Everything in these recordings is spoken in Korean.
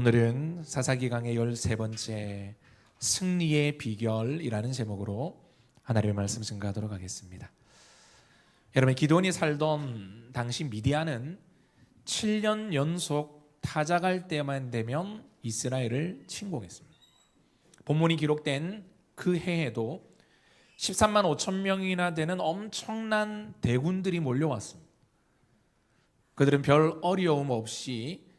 오늘은 사사기 강의 13번째 승리의 비결이라는 제목으로 하나님의 말씀 증거하도록 하겠습니다. 여러분, 기드온이 살던 당시 미디안은 7년 연속 타작할 때만 되면 이스라엘을 침공했습니다. 본문이 기록된 그 해에도 13만 5천 명이나 되는 엄청난 대군들이 몰려왔습니다. 그들은 별 어려움 없이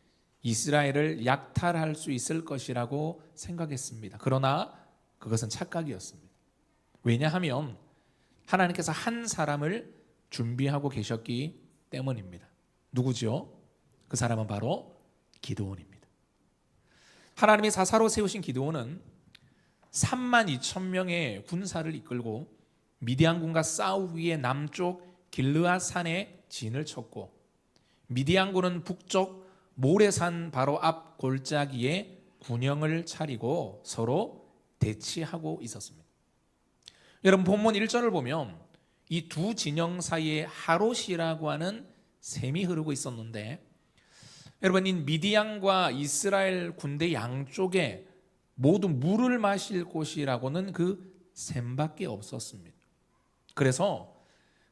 이스라엘을 약탈할 수 있을 것이라고 생각했습니다. 그러나 그것은 착각이었습니다. 왜냐하면 하나님께서 한 사람을 준비하고 계셨기 때문입니다. 누구죠? 그 사람은 바로 기드온입니다. 하나님이 사사로 세우신 기드온은 3만 2천 명의 군사를 이끌고 미디안군과 싸우기 위해 남쪽 길르앗 산에 진을 쳤고, 미디안군은 북쪽 모레산 바로 앞 골짜기에 군영을 차리고 서로 대치하고 있었습니다. 여러분, 본문 1절을 보면 이 두 진영 사이에 하롯이라고 하는 샘이 흐르고 있었는데, 여러분, 이 미디안과 이스라엘 군대 양쪽에 모두 물을 마실 곳이라고는 그 샘밖에 없었습니다. 그래서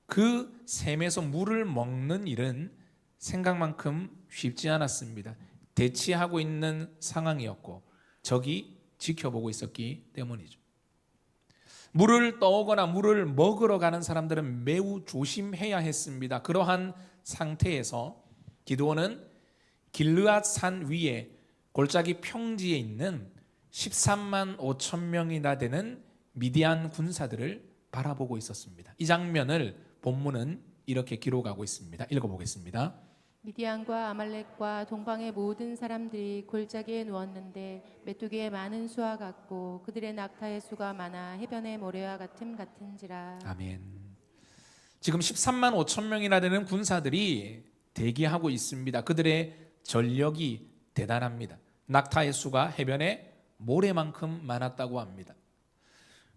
그 샘에서 물을 먹는 일은 생각만큼 쉽지 않았습니다. 대치하고 있는 상황이었고 적이 지켜보고 있었기 때문이죠. 물을 떠오거나 물을 먹으러 가는 사람들은 매우 조심해야 했습니다. 그러한 상태에서 기드온은 길르앗 산 위에 골짜기 평지에 있는 13만 5천 명이나 되는 미디안 군사들을 바라보고 있었습니다. 이 장면을 본문은 이렇게 기록하고 있습니다. 읽어보겠습니다. 미디안과 아말렉과 동방의 모든 사람들이 골짜기에 누웠는데 메뚜기의 많은 수와 같고 그들의 낙타의 수가 많아 해변의 모래와 같은지라. 아멘. 지금 13만 5천 명이나 되는 군사들이 대기하고 있습니다. 그들의 전력이 대단합니다. 낙타의 수가 해변에 모래만큼 많았다고 합니다.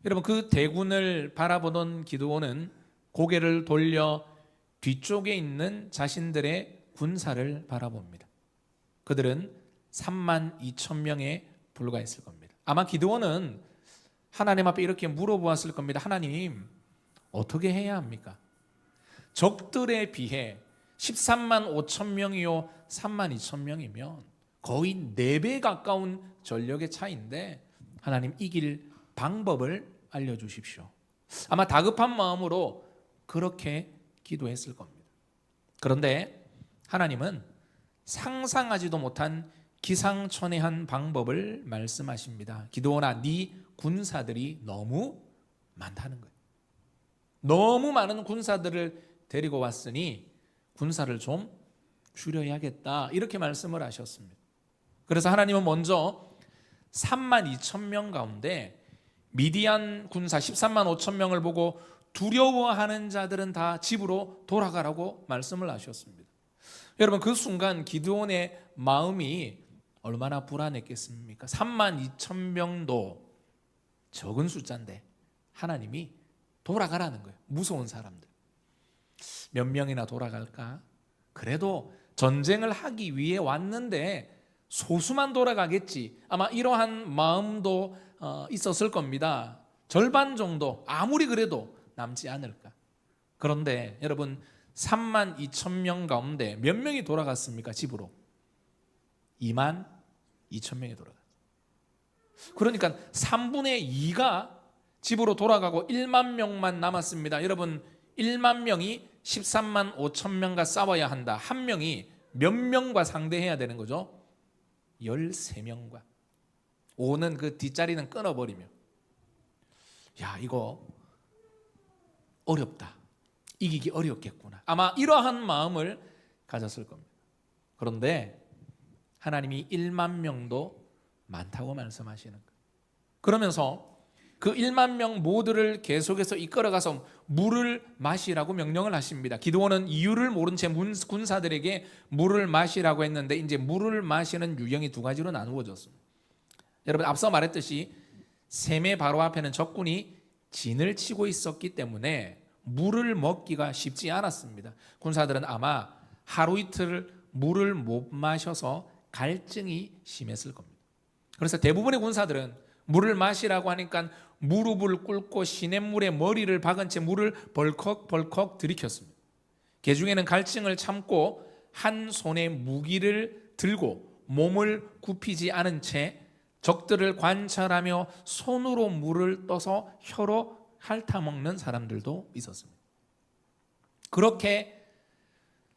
여러분, 그 대군을 바라보던 기드온은 고개를 돌려 뒤쪽에 있는 자신들의 군사를 바라봅니다. 그들은 3만 2천 명에 불과했을 겁니다. 아마 기드온은 하나님 앞에 이렇게 물어보았을 겁니다. 하나님, 어떻게 해야 합니까? 적들에 비해 13만 5천 명이요 3만 2천 명이면 거의 4배 가까운 전력의 차이인데 하나님, 이길 방법을 알려주십시오. 아마 다급한 마음으로 그렇게 기도했을 겁니다. 그런데 하나님은 상상하지도 못한 기상천외한 방법을 말씀하십니다. 기드온아, 네 군사들이 너무 많다는 거예요. 너무 많은 군사들을 데리고 왔으니 군사를 좀 줄여야겠다, 이렇게 말씀을 하셨습니다. 그래서 하나님은 먼저 3만 2천 명 가운데 미디안 군사 13만 5천 명을 보고 두려워하는 자들은 다 집으로 돌아가라고 말씀을 하셨습니다. 여러분, 그 순간 기드온의 마음이 얼마나 불안했겠습니까? 3만 2천 명도 적은 숫자인데 하나님이 돌아가라는 거예요. 무서운 사람들. 몇 명이나 돌아갈까? 그래도 전쟁을 하기 위해 왔는데 소수만 돌아가겠지. 아마 이러한 마음도 있었을 겁니다. 절반 정도, 아무리 그래도 남지 않을까. 그런데 여러분, 3만 2천 명 가운데 몇 명이 돌아갔습니까? 집으로 2만 2천 명이 돌아갔어요. 그러니까 3분의 2가 집으로 돌아가고 1만 명만 남았습니다. 여러분, 1만 명이 13만 5천 명과 싸워야 한다. 한 명이 몇 명과 상대해야 되는 거죠? 13명과. 5는 그 뒷자리는 끊어버리며, 야, 이거 어렵다, 이기기 어렵겠구나, 아마 이러한 마음을 가졌을 겁니다. 그런데 하나님이 1만 명도 많다고 말씀하시는 거예요. 그러면서 그 1만 명 모두를 계속해서 이끌어가서 물을 마시라고 명령을 하십니다. 기드온은 이유를 모른 채 군사들에게 물을 마시라고 했는데 이제 물을 마시는 유형이 두 가지로 나누어졌습니다. 여러분, 앞서 말했듯이 샘의 바로 앞에는 적군이 진을 치고 있었기 때문에 물을 먹기가 쉽지 않았습니다. 군사들은 아마 하루 이틀 물을 못 마셔서 갈증이 심했을 겁니다. 그래서 대부분의 군사들은 물을 마시라고 하니까 무릎을 꿇고 시냇물에 머리를 박은 채 물을 벌컥벌컥 들이켰습니다. 개중에는 갈증을 참고 한 손에 무기를 들고 몸을 굽히지 않은 채 적들을 관찰하며 손으로 물을 떠서 혀로 핥아먹는 사람들도 있었습니다. 그렇게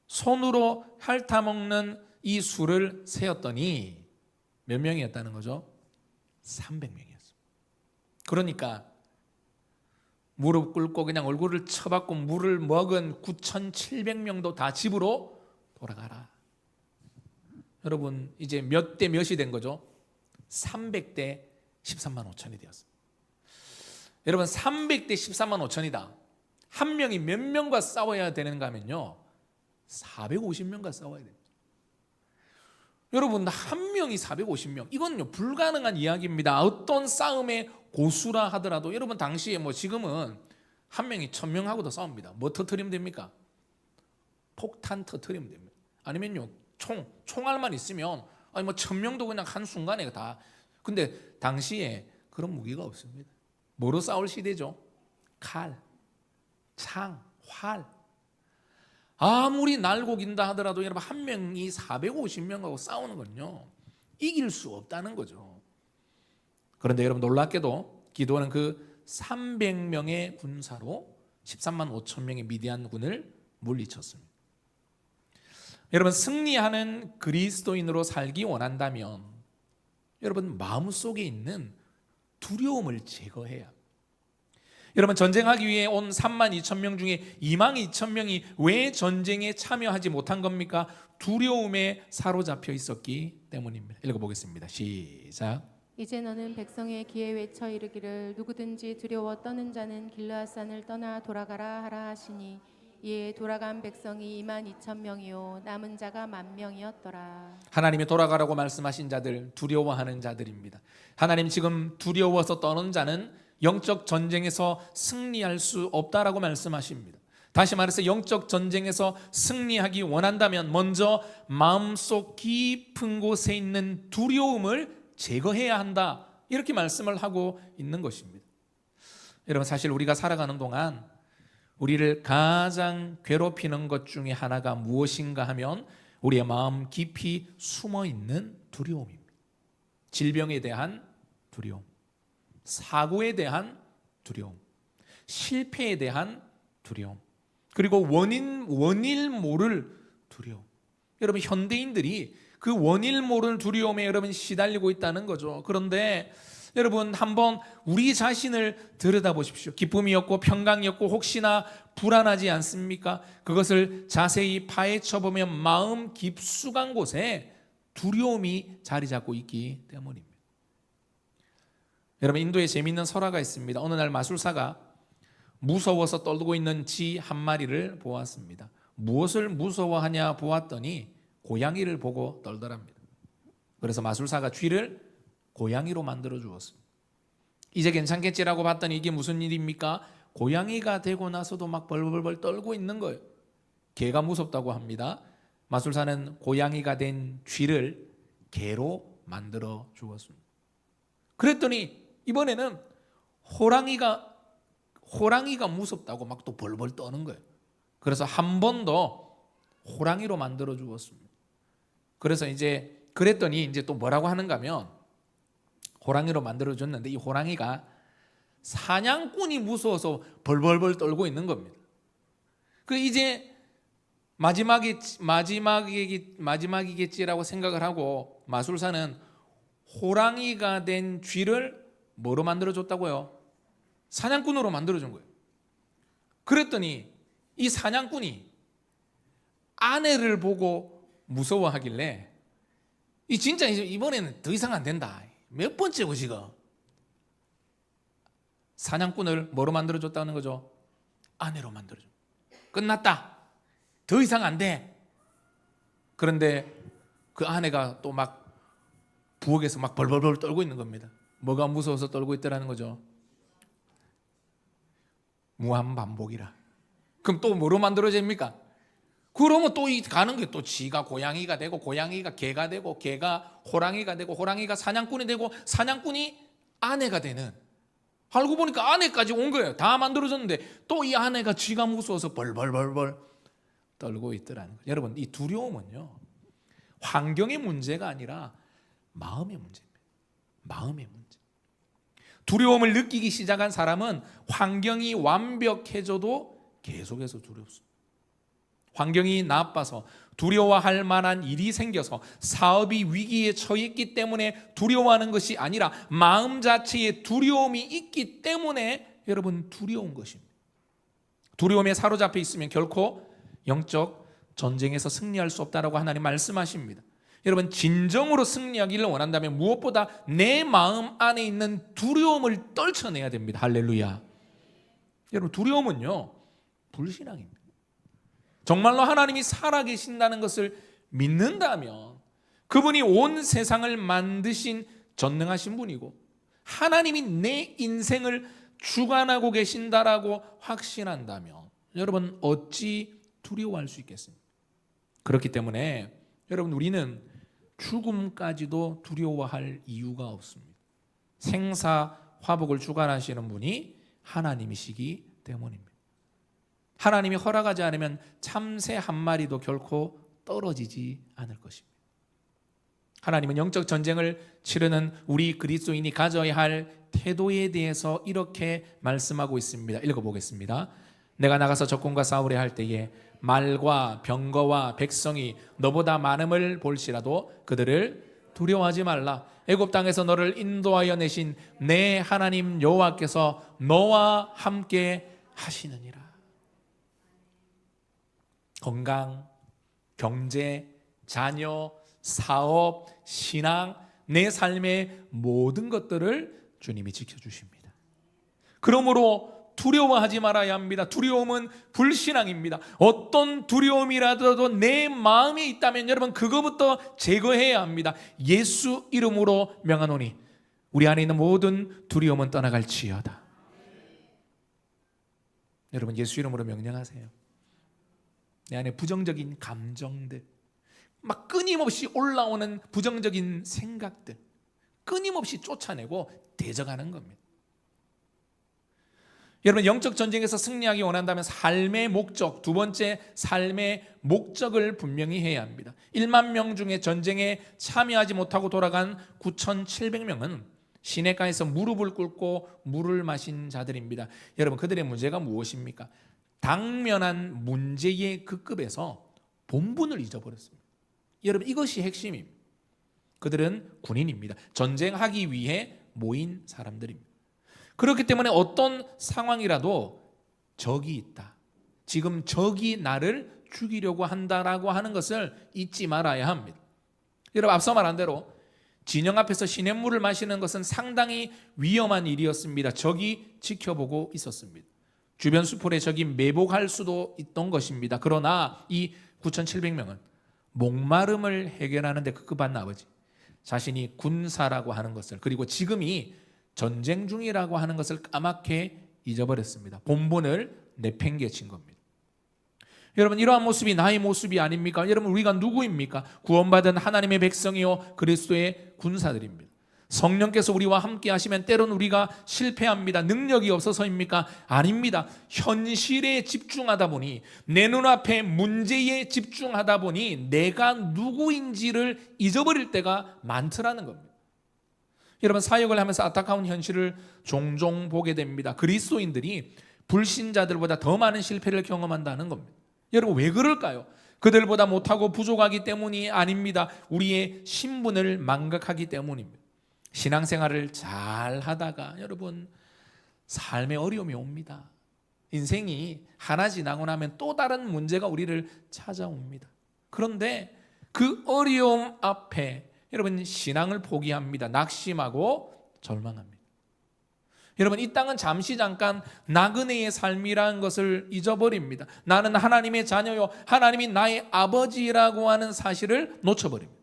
손으로 핥아먹는 이 수를 세었더니 몇 명이었다는 거죠? 300명이었습니다. 그러니까 무릎 꿇고 그냥 얼굴을 쳐박고 물을 먹은 9,700명도 다 집으로 돌아가라. 여러분 이제 몇 대 몇이 된 거죠? 300대 13만 5천이 되었습니다. 여러분 300대 13만 5천이다. 한 명이 몇 명과 싸워야 되는가 하면요 450명과 싸워야 됩니다. 여러분 한 명이 450명 이건요 불가능한 이야기입니다. 어떤 싸움의 고수라 하더라도 여러분 당시에 지금은 한 명이 1000명하고도 싸웁니다. 뭐 터뜨리면 됩니까? 폭탄 터뜨리면 됩니다. 아니면요 총알만 있으면 1000명도 그냥 한순간에 다. 근데 당시에 그런 무기가 없습니다. 뭐로 싸울 시대죠? 칼, 창, 활. 아무리 날고 긴다 하더라도 여러분 한 명이 450명하고 싸우는 건요 이길 수 없다는 거죠. 그런데 여러분 놀랍게도 기드온은 그 300명의 군사로 13만 5천 명의 미디안 군을 물리쳤습니다. 여러분 승리하는 그리스도인으로 살기 원한다면 여러분 마음속에 있는 두려움을 제거해야 합니다. 여러분 전쟁하기 위해 온 3만 2천 명 중에 2만 2천 명이 왜 전쟁에 참여하지 못한 겁니까? 두려움에 사로잡혀 있었기 때문입니다. 읽어보겠습니다. 시작. 이제 너는 백성의 귀에 외쳐 이르기를 누구든지 두려워 떠는 자는 길르앗산을 떠나 돌아가라 하라 하시니 이에 돌아간 백성이 2만 2천 명이요 남은 자가 10,000명이었더라. 하나님이 돌아가라고 말씀하신 자들 두려워하는 자들입니다. 하나님 지금 두려워서 떠는 자는 영적 전쟁에서 승리할 수 없다라고 말씀하십니다. 다시 말해서 영적 전쟁에서 승리하기 원한다면 먼저 마음속 깊은 곳에 있는 두려움을 제거해야 한다 이렇게 말씀을 하고 있는 것입니다. 여러분 사실 우리가 살아가는 동안 우리를 가장 괴롭히는 것 중에 하나가 무엇인가 하면 우리의 마음 깊이 숨어있는 두려움입니다. 질병에 대한 두려움, 사고에 대한 두려움, 실패에 대한 두려움, 그리고 원인 모를 두려움. 여러분 현대인들이 그 원인 모를 두려움에 여러분 시달리고 있다는 거죠. 그런데 여러분 한번 우리 자신을 들여다보십시오. 기쁨이 없고 평강이 없고 혹시나 불안하지 않습니까? 그것을 자세히 파헤쳐보면 마음 깊숙한 곳에 두려움이 자리 잡고 있기 때문입니다. 여러분 인도에 재미있는 설화가 있습니다. 어느 날 마술사가 무서워서 떨고 있는 쥐 한 마리를 보았습니다. 무엇을 무서워하냐 보았더니 고양이를 보고 떨더랍니다. 그래서 마술사가 쥐를 고양이로 만들어 주었습니다. 이제 괜찮겠지라고 봤더니 이게 무슨 일입니까? 고양이가 되고 나서도 막 벌벌벌 떨고 있는 거예요. 개가 무섭다고 합니다. 마술사는 고양이가 된 쥐를 개로 만들어 주었습니다. 그랬더니 이번에는 호랑이가 무섭다고 막 또 벌벌 떠는 거예요. 그래서 한 번 더 호랑이로 만들어 주었습니다. 그래서 그랬더니 이제 또 뭐라고 하는가 하면 호랑이로 만들어 줬는데 이 호랑이가 사냥꾼이 무서워서 벌벌벌 떨고 있는 겁니다. 그 이제 마지막이겠지라고 생각을 하고 마술사는 호랑이가 된 쥐를 뭐로 만들어 줬다고요? 사냥꾼으로 만들어 준 거예요. 그랬더니 이 사냥꾼이 아내를 보고 무서워하길래 진짜 이번에는 더 이상 안 된다. 몇 번째고 지금 사냥꾼을 뭐로 만들어 줬다는 거죠? 아내로 만들어 줘. 끝났다. 더 이상 안 돼. 그런데 그 아내가 또 막 부엌에서 막 벌벌벌 떨고 있는 겁니다. 뭐가 무서워서 떨고 있더라는 거죠? 무한 반복이라. 그럼 또 뭐로 만들어집니까? 그러면 또 가는 게 또 지가 고양이가 되고, 고양이가 개가 되고, 개가 호랑이가 되고, 호랑이가 사냥꾼이 되고, 사냥꾼이 아내가 되는. 알고 보니까 아내까지 온 거예요. 다 만들어졌는데 또 이 아내가 쥐가 무서워서 벌벌벌벌 떨고 있더라는 거예요. 여러분, 이 두려움은요, 환경의 문제가 아니라 마음의 문제입니다. 마음의 문제. 두려움을 느끼기 시작한 사람은 환경이 완벽해져도 계속해서 두렵습니다. 환경이 나빠서 두려워할 만한 일이 생겨서 사업이 위기에 처했기 때문에 두려워하는 것이 아니라 마음 자체에 두려움이 있기 때문에 여러분 두려운 것입니다. 두려움에 사로잡혀 있으면 결코 영적 전쟁에서 승리할 수 없다라고 하나님 말씀하십니다. 여러분, 진정으로 승리하기를 원한다면 무엇보다 내 마음 안에 있는 두려움을 떨쳐내야 됩니다. 할렐루야. 여러분, 두려움은요, 불신앙입니다. 정말로 하나님이 살아계신다는 것을 믿는다면 그분이 온 세상을 만드신 전능하신 분이고 하나님이 내 인생을 주관하고 계신다라고 확신한다면 여러분, 어찌 두려워할 수 있겠습니까? 그렇기 때문에 여러분, 우리는 죽음까지도 두려워할 이유가 없습니다. 생사화복을 주관하시는 분이 하나님이시기 때문입니다. 하나님이 허락하지 않으면 참새 한 마리도 결코 떨어지지 않을 것입니다. 하나님은 영적 전쟁을 치르는 우리 그리스도인이 가져야 할 태도에 대해서 이렇게 말씀하고 있습니다. 읽어보겠습니다. 내가 나가서 적군과 싸우려 할 때에 말과 병거와 백성이 너보다 많음을 볼지라도 그들을 두려워하지 말라. 애굽 땅에서 너를 인도하여 내신 내 하나님 여호와께서 너와 함께 하시느니라. 건강, 경제, 자녀, 사업, 신앙, 내 삶의 모든 것들을 주님이 지켜주십니다. 그러므로 두려워하지 말아야 합니다. 두려움은 불신앙입니다. 어떤 두려움이라도 내 마음에 있다면 여러분, 그거부터 제거해야 합니다. 예수 이름으로 명하노니 우리 안에 있는 모든 두려움은 떠나갈지어다. 여러분, 예수 이름으로 명령하세요. 내 안에 부정적인 감정들, 막 끊임없이 올라오는 부정적인 생각들 끊임없이 쫓아내고 대적하는 겁니다. 여러분, 영적 전쟁에서 승리하기 원한다면 삶의 목적, 두 번째 삶의 목적을 분명히 해야 합니다. 1만 명 중에 전쟁에 참여하지 못하고 돌아간 9,700명은 시내가에서 무릎을 꿇고 물을 마신 자들입니다. 여러분, 그들의 문제가 무엇입니까? 당면한 문제의 급급에서 본분을 잊어버렸습니다. 여러분, 이것이 핵심입니다. 그들은 군인입니다. 전쟁하기 위해 모인 사람들입니다. 그렇기 때문에 어떤 상황이라도 적이 있다, 지금 적이 나를 죽이려고 한다라고 하는 것을 잊지 말아야 합니다. 여러분, 앞서 말한 대로 진영 앞에서 시냇물을 마시는 것은 상당히 위험한 일이었습니다. 적이 지켜보고 있었습니다. 주변 수풀에 적이 매복할 수도 있던 것입니다. 그러나 이 9,700명은 목마름을 해결하는 데 급급한 나머지 자신이 군사라고 하는 것을, 그리고 지금이 전쟁 중이라고 하는 것을 까맣게 잊어버렸습니다. 본분을 내팽개친 겁니다. 여러분, 이러한 모습이 나의 모습이 아닙니까? 여러분, 우리가 누구입니까? 구원받은 하나님의 백성이요 그리스도의 군사들입니다. 성령께서 우리와 함께 하시면 때로는 우리가 실패합니다. 능력이 없어서입니까? 아닙니다. 현실에 집중하다 보니, 내 눈앞에 문제에 집중하다 보니 내가 누구인지를 잊어버릴 때가 많더라는 겁니다. 여러분, 사역을 하면서 안타까운 현실을 종종 보게 됩니다. 그리스도인들이 불신자들보다 더 많은 실패를 경험한다는 겁니다. 여러분, 왜 그럴까요? 그들보다 못하고 부족하기 때문이 아닙니다. 우리의 신분을 망각하기 때문입니다. 신앙생활을 잘 하다가 여러분, 삶의 어려움이 옵니다. 인생이 하나 지나고 나면 또 다른 문제가 우리를 찾아옵니다. 그런데 그 어려움 앞에 여러분, 신앙을 포기합니다. 낙심하고 절망합니다. 여러분, 이 땅은 잠시 잠깐 나그네의 삶이라는 것을 잊어버립니다. 나는 하나님의 자녀요, 하나님이 나의 아버지라고 하는 사실을 놓쳐버립니다.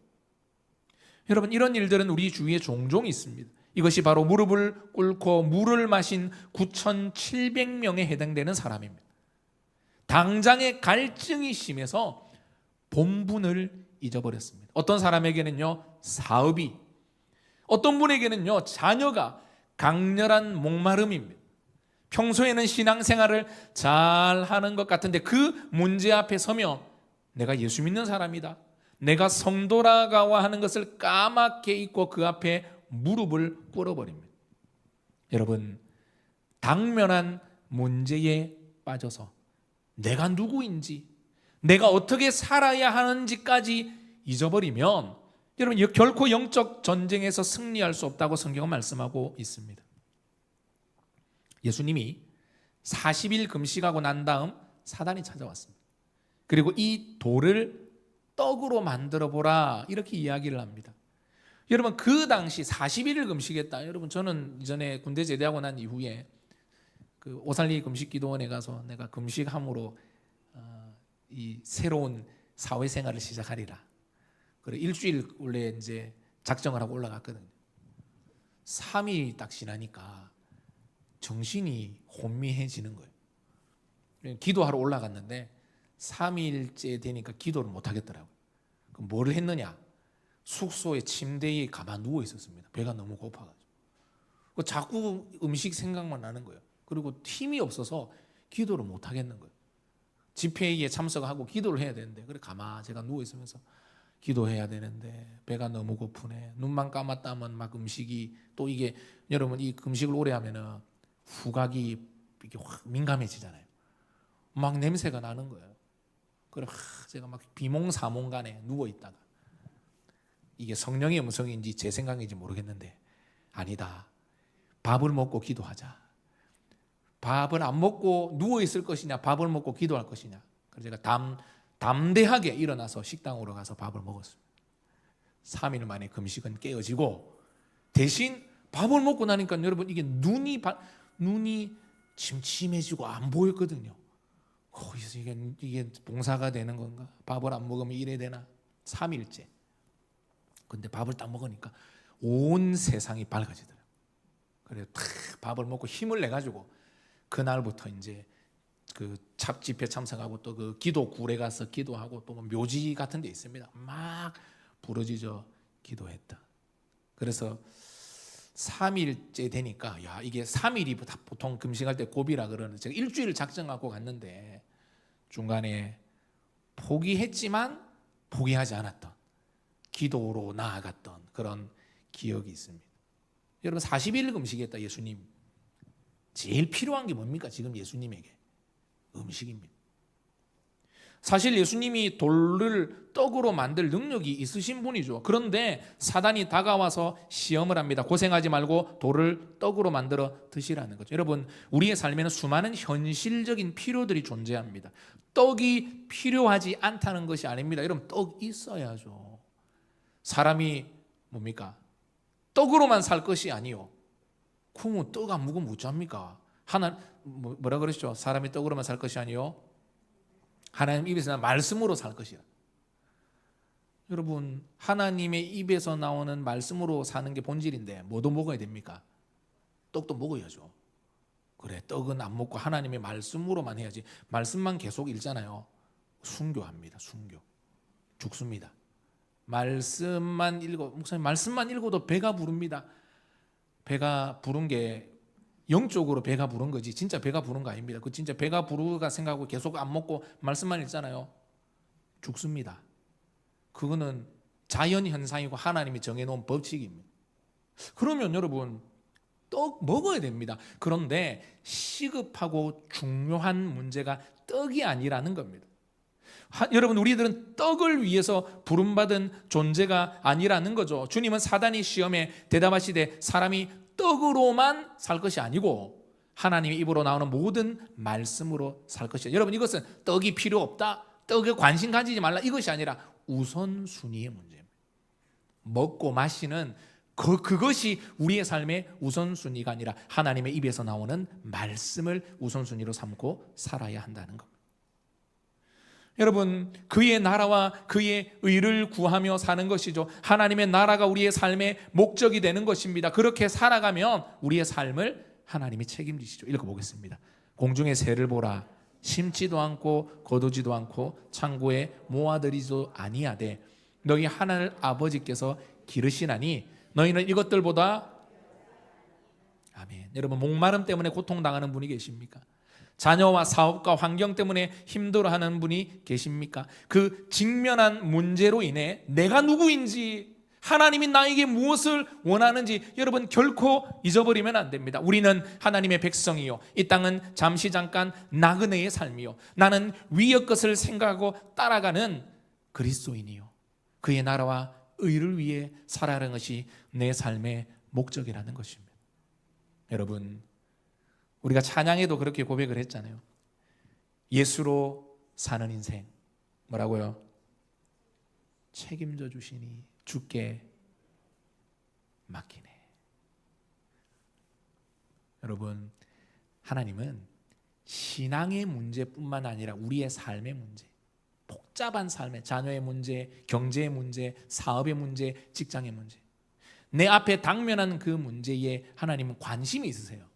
여러분, 이런 일들은 우리 주위에 종종 있습니다. 이것이 바로 무릎을 꿇고 물을 마신 9,700명에 해당되는 사람입니다. 당장의 갈증이 심해서 본분을 잊어버렸습니다. 어떤 사람에게는요, 사업이, 어떤 분에게는요, 자녀가 강렬한 목마름입니다. 평소에는 신앙생활을 잘 하는 것 같은데 그 문제 앞에 서면 내가 예수 믿는 사람이다, 내가 성도라고 하는 것을 까맣게 잊고 그 앞에 무릎을 꿇어버립니다. 여러분, 당면한 문제에 빠져서 내가 누구인지, 내가 어떻게 살아야 하는지까지 잊어버리면 여러분, 결코 영적 전쟁에서 승리할 수 없다고 성경은 말씀하고 있습니다. 예수님이 40일 금식하고 난 다음 사단이 찾아왔습니다. 그리고 이 돌을 떡으로 만들어 보라, 이렇게 이야기를 합니다. 여러분, 그 당시 41일 금식했다. 여러분, 저는 이전에 군대 제대하고 난 이후에 그 오살리 금식기도원에 가서 내가 금식함으로 이 새로운 사회생활을 시작하리라. 그래, 일주일 원래 이제 작정을 하고 올라갔거든요. 3일이 딱 지나니까 정신이 혼미해지는 거예요. 기도하러 올라갔는데 3일째 되니까 기도를 못 하겠더라고요. 그럼 뭐를 했느냐? 숙소의 침대에 가만 누워 있었습니다. 배가 너무 고파가지고. 자꾸 음식 생각만 나는 거예요. 그리고 힘이 없어서 기도를 못 하겠는 거예요. 집회에 참석하고 기도를 해야 되는데, 그래 가만 제가 누워 있으면서 기도해야 되는데 배가 너무 고프네. 눈만 감았다면 막 음식이, 또 이게 여러분 이 금식을 오래 하면은 후각이 이게 확 민감해지잖아요. 막 냄새가 나는 거예요. 그래 제가 막 비몽사몽간에 누워 있다가 이게 성령의 음성인지 제 생각인지 모르겠는데, 아니다, 밥을 먹고 기도하자. 밥을 안 먹고 누워 있을 것이냐, 밥을 먹고 기도할 것이냐. 그래서 제가 담대하게 일어나서 식당으로 가서 밥을 먹었습니다. 3일 만에 금식은 깨어지고, 대신 밥을 먹고 나니까 여러분 이게 눈이 침침해지고 안 보였거든요. 그래서 이게 봉사가 되는 건가? 밥을 안 먹으면 이래 되나? 3일째. 근데 밥을 딱 먹으니까 온 세상이 밝아지더라고요. 그래서 밥을 먹고 힘을 내 가지고 그날부터 이제 그 집회 참석하고 또 그 기도 굴에 가서 기도하고 또 묘지 같은 데 있습니다. 막 부르짖어 기도했다. 그래서 3일째 되니까, 야, 이게 3일이 보통 금식할 때 고비라 그러는, 제가 일주일 작정하고 갔는데 중간에 포기했지만 포기하지 않았던, 기도로 나아갔던 그런 기억이 있습니다. 여러분, 40일 금식했다. 예수님 제일 필요한 게 뭡니까? 지금 예수님에게 음식입니다. 사실 예수님이 돌을 떡으로 만들 능력이 있으신 분이죠. 그런데 사단이 다가와서 시험을 합니다. 고생하지 말고 돌을 떡으로 만들어 드시라는 거죠. 여러분, 우리의 삶에는 수많은 현실적인 필요들이 존재합니다. 떡이 필요하지 않다는 것이 아닙니다. 여러분, 떡 있어야죠. 사람이 뭡니까? 떡으로만 살 것이 아니요. 그럼 떡 안 먹으면 어쩝니까? 뭐라 그러시죠? 사람이 떡으로만 살 것이 아니요, 하나님 입에서 나온 말씀으로 살 것이라. 여러분, 하나님의 입에서 나오는 말씀으로 사는 게 본질인데 뭐도 먹어야 됩니까? 떡도 먹어야죠. 그래, 떡은 안 먹고 하나님의 말씀으로만 해야지. 말씀만 계속 읽잖아요. 순교합니다. 순교. 죽습니다. 말씀만 읽어, 목사님 말씀만 읽어도 배가 부릅니다. 배가 부른 게 영적으로 배가 부른 거지 진짜 배가 부른 거 아닙니다. 그 진짜 배가 부르가 생각하고 계속 안 먹고 말씀만 읽잖아요. 죽습니다. 그거는 자연 현상이고 하나님이 정해놓은 법칙입니다. 그러면 여러분, 떡 먹어야 됩니다. 그런데 시급하고 중요한 문제가 떡이 아니라는 겁니다. 여러분, 우리들은 떡을 위해서 부름받은 존재가 아니라는 거죠. 주님은 사단이 시험에 대답하시되 사람이 떡으로만 살 것이 아니고 하나님의 입으로 나오는 모든 말씀으로 살 것이다. 여러분, 이것은 떡이 필요 없다, 떡에 관심 가지지 말라, 이것이 아니라 우선순위의 문제입니다. 먹고 마시는 그것이 우리의 삶의 우선순위가 아니라 하나님의 입에서 나오는 말씀을 우선순위로 삼고 살아야 한다는 것. 여러분, 그의 나라와 그의 의를 구하며 사는 것이죠. 하나님의 나라가 우리의 삶의 목적이 되는 것입니다. 그렇게 살아가면 우리의 삶을 하나님이 책임지시죠. 읽어보겠습니다. 공중의 새를 보라. 심지도 않고 거두지도 않고 창고에 모아들이지도 아니하되 너희 하늘 아버지께서 기르시나니 너희는 이것들보다 아멘. 여러분 목마름 때문에 고통당하는 분이 계십니까? 자녀와 사업과 환경 때문에 힘들어하는 분이 계십니까? 그 직면한 문제로 인해 내가 누구인지 하나님이 나에게 무엇을 원하는지 여러분 결코 잊어버리면 안 됩니다. 우리는 하나님의 백성이요 이 땅은 잠시 잠깐 나그네의 삶이요 나는 위의 것을 생각하고 따라가는 그리스도인이요 그의 나라와 의를 위해 살아가는 것이 내 삶의 목적이라는 것입니다. 여러분 우리가 찬양에도 그렇게 고백을 했잖아요. 예수로 사는 인생 뭐라고요? 책임져 주시니 주께 맡기네. 여러분 하나님은 신앙의 문제뿐만 아니라 우리의 삶의 문제, 복잡한 삶의 자녀의 문제, 경제의 문제, 사업의 문제, 직장의 문제, 내 앞에 당면한 그 문제에 하나님은 관심이 있으세요.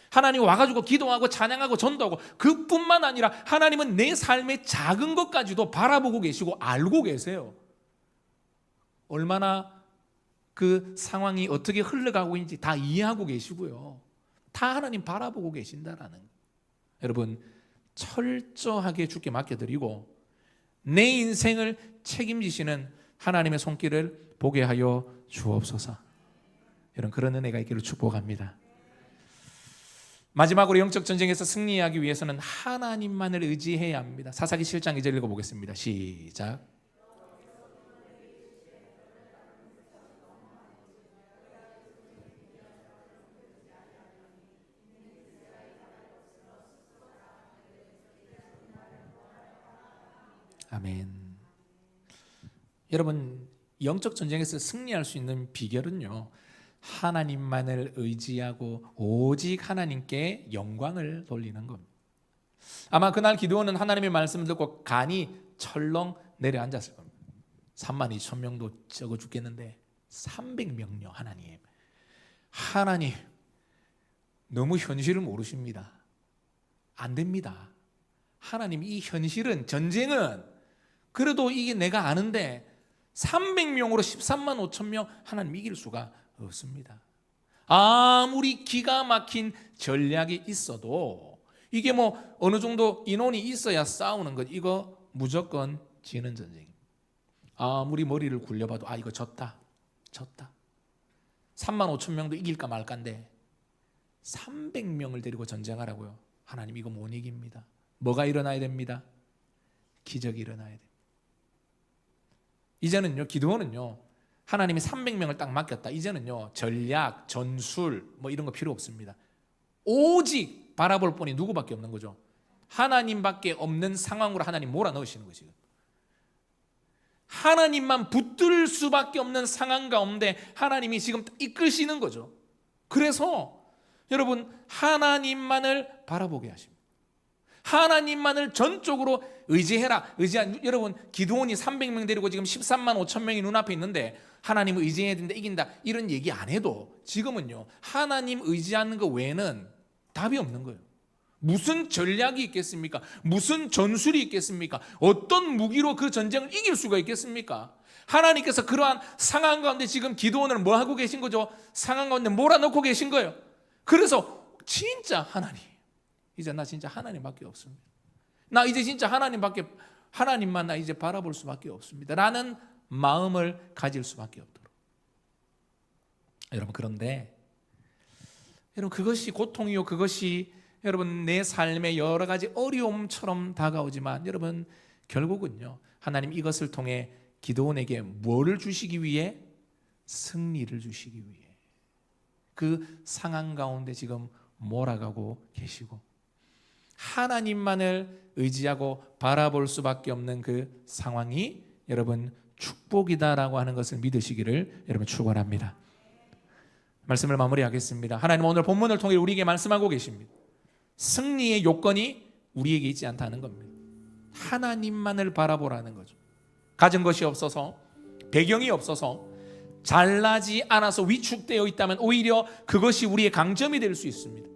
하나님 와가지고 기도하고 찬양하고 전도하고 그뿐만 아니라 하나님은 내 삶의 작은 것까지도 바라보고 계시고 알고 계세요. 얼마나 그 상황이 어떻게 흘러가고 있는지 다 이해하고 계시고요. 다 하나님 바라보고 계신다라는 거예요. 여러분 철저하게 주께 맡겨드리고 내 인생을 책임지시는 하나님의 손길을 보게 하여 주옵소서. 여러분 그런 은혜가 있기를 축복합니다. 마지막으로 영적 전쟁에서 승리하기 위해서는 하나님만을 의지해야 합니다. 사사기 7장 2절 읽어보겠습니다. 시작. 아멘. 여러분 영적 전쟁에서 승리할 수 있는 비결은요 하나님만을 의지하고 오직 하나님께 영광을 돌리는 겁니다. 아마 그날 기드온은 하나님의 말씀을 듣고 간이 철렁 내려앉았을 겁니다. 32,000명도 적어 죽겠는데 300명요. 하나님 너무 현실을 모르십니다. 안 됩니다. 하나님 이 현실은 전쟁은 그래도 이게 내가 아는데 300명으로 13만 5천 명 하나님 이길 수가 없습니다. 아무리 기가 막힌 전략이 있어도 이게 뭐 어느 정도 인원이 있어야 싸우는 것 이거 무조건 지는 전쟁입니다. 아무리 머리를 굴려봐도 이거 졌다 3만 5천 명도 이길까 말까인데 300명을 데리고 전쟁하라고요. 하나님 이거 못 이깁니다. 뭐가 일어나야 됩니다? 기적이 일어나야 됩니다. 이제는요 기드온은요 하나님이 300명을 딱 맡겼다. 이제는요 전략, 전술 뭐 이런 거 필요 없습니다. 오직 바라볼 분이 누구밖에 없는 거죠? 하나님밖에 없는 상황으로 하나님 몰아넣으시는 것이죠. 하나님만 붙들 수밖에 없는 상황 가운데 하나님이 지금 이끄시는 거죠. 그래서 여러분 하나님만을 바라보게 하십니다. 하나님만을 전적으로 의지해라. 여러분 기드온이 300명 데리고 지금 13만 5천 명이 눈앞에 있는데 하나님을 의지해야 된다, 이긴다 이런 얘기 안 해도 지금은요 하나님 의지하는 것 외에는 답이 없는 거예요. 무슨 전략이 있겠습니까? 무슨 전술이 있겠습니까? 어떤 무기로 그 전쟁을 이길 수가 있겠습니까? 하나님께서 그러한 상황 가운데 지금 기드온을 뭐 하고 계신 거죠? 상황 가운데 몰아넣고 계신 거예요. 그래서 진짜 하나님 이제 나 진짜 하나님밖에 없습니다. 나 이제 진짜 하나님만 나 이제 바라볼 수밖에 없습니다. 라는 마음을 가질 수밖에 없도록. 여러분 그런데 여러분 그것이 고통이요 그것이 여러분 내 삶의 여러 가지 어려움처럼 다가오지만 여러분 결국은요 하나님 이것을 통해 기드온에게 뭐를 주시기 위해? 승리를 주시기 위해 그 상황 가운데 지금 몰아가고 계시고 하나님만을 의지하고 바라볼 수밖에 없는 그 상황이 여러분 축복이다라고 하는 것을 믿으시기를 여러분 축원합니다. 말씀을 마무리하겠습니다. 하나님 오늘 본문을 통해 우리에게 말씀하고 계십니다. 승리의 요건이 우리에게 있지 않다는 겁니다. 하나님만을 바라보라는 거죠. 가진 것이 없어서 배경이 없어서 잘나지 않아서 위축되어 있다면 오히려 그것이 우리의 강점이 될 수 있습니다.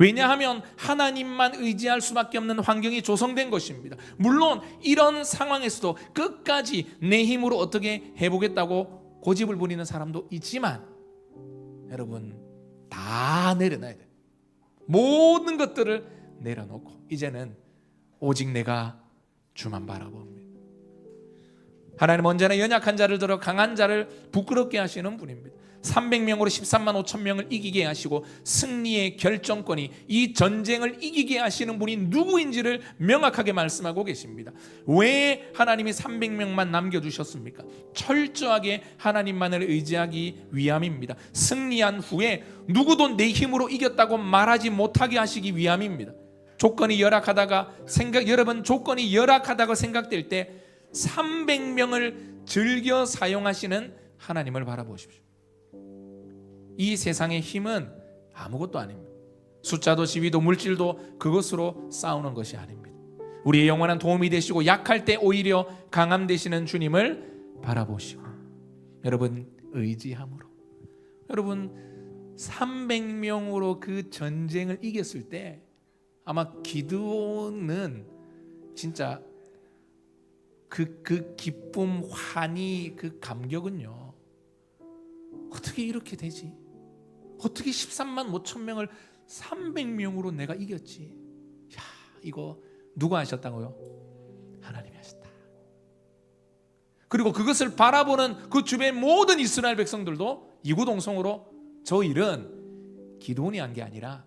왜냐하면 하나님만 의지할 수밖에 없는 환경이 조성된 것입니다. 물론 이런 상황에서도 끝까지 내 힘으로 어떻게 해보겠다고 고집을 부리는 사람도 있지만 여러분 다 내려놔야 돼요. 모든 것들을 내려놓고 이제는 오직 내가 주만 바라봅니다. 하나님은 언제나 연약한 자를 들어 강한 자를 부끄럽게 하시는 분입니다. 300명으로 13만 5천 명을 이기게 하시고 승리의 결정권이 이 전쟁을 이기게 하시는 분이 누구인지를 명확하게 말씀하고 계십니다. 왜 하나님이 300명만 남겨두셨습니까? 철저하게 하나님만을 의지하기 위함입니다. 승리한 후에 누구도 내 힘으로 이겼다고 말하지 못하게 하시기 위함입니다. 조건이 열악하다가 여러분 조건이 열악하다고 생각될 때 300명을 즐겨 사용하시는 하나님을 바라보십시오. 이 세상의 힘은 아무것도 아닙니다. 숫자도 지위도 물질도 그것으로 싸우는 것이 아닙니다. 우리의 영원한 도움이 되시고 약할 때 오히려 강함 되시는 주님을 바라보시고 여러분 의지함으로 여러분 300명으로 그 전쟁을 이겼을 때 아마 기드온은 진짜 그 기쁨, 환희, 그 감격은요 어떻게 이렇게 되지? 어떻게 13만 5천 명을 300명으로 내가 이겼지? 야, 이거 누가 하셨다고요? 하나님이 하셨다. 그리고 그것을 바라보는 그 주변 모든 이스라엘 백성들도 이구동성으로 저 일은 기드온이 한 게 아니라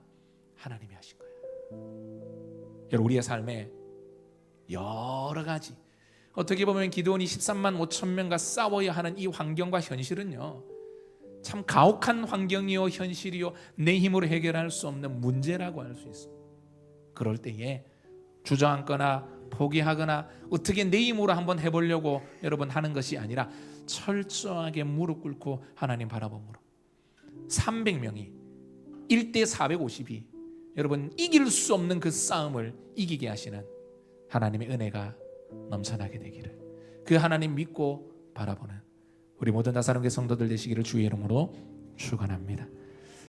하나님이 하신 거예요. 여러분 우리의 삶에 여러 가지 어떻게 보면 기드온이 13만 5천 명과 싸워야 하는 이 환경과 현실은요 참 가혹한 환경이요 현실이요 내 힘으로 해결할 수 없는 문제라고 할 수 있습니다. 그럴 때에 주저앉거나 포기하거나 어떻게 내 힘으로 한번 해보려고 여러분 하는 것이 아니라 철저하게 무릎 꿇고 하나님 바라봄으로 300명이 1대 450이 여러분 이길 수 없는 그 싸움을 이기게 하시는 하나님의 은혜가 넘쳐나게 되기를 그 하나님 믿고 바라보는 우리 모든 다사랑교회 성도들 되시기를 주의 이름으로 축원합니다.